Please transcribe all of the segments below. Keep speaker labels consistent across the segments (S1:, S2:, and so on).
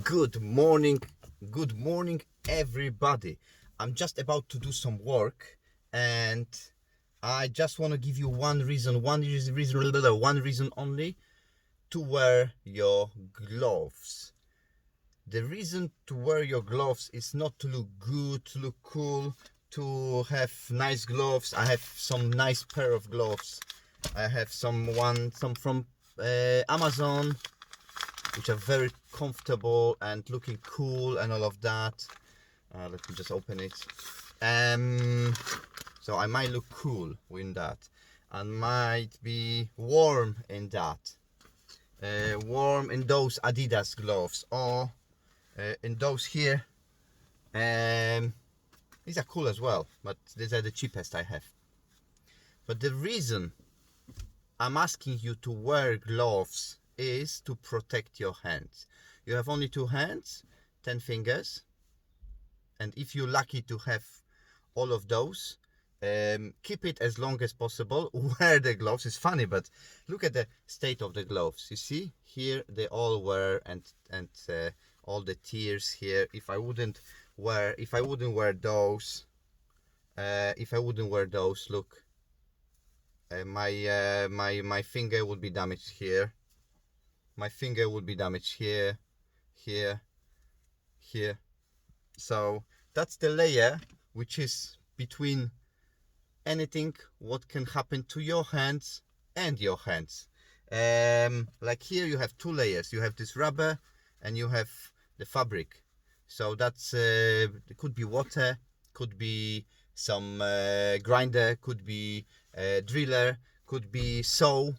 S1: Good morning, everybody. I'm just about to do some work, and I just want to give you one reason only to wear your gloves. The reason to wear your gloves is not to look good, to look cool, to have nice gloves. I have some nice pair of gloves. I have some from Amazon, which are very comfortable and looking cool and all of that. Let me just open it. So I might look cool in that, and might be warm in that. Warm in those Adidas gloves, or in those here. These are cool as well, but these are the cheapest I have. But the reason I'm asking you to wear gloves is to protect your hands. You have only 2 hands, 10 fingers, and if you're lucky to have all of those, keep it as long as possible. Wear the gloves. It's funny, but look at the state of the gloves. You see here they all wear, and all the tears here. If I wouldn't wear those, look, my finger would be damaged here. My finger would be damaged here, here. So that's the layer which is between anything what can happen to your hands and your hands. Like here you have 2 layers. You have this rubber and you have the fabric. So that's it could be water, could be some grinder, could be driller, could be saw.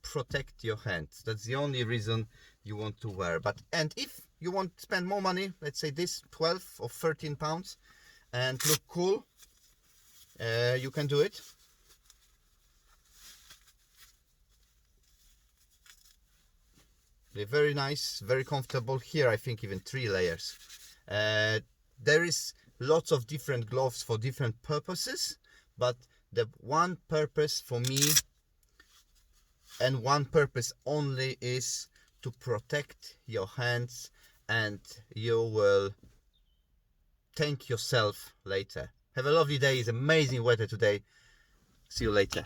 S1: Protect your hands. That's the only reason you want to wear. And if you want to spend more money, let's say this 12 or 13 pounds, and look cool, you can do it. They're very nice, very comfortable. Here I think even 3 layers. There is lots of different gloves for different purposes, but the one purpose for me, and one purpose only, is to protect your hands, and you will thank yourself later. Have a lovely day. It's amazing weather today. See you later.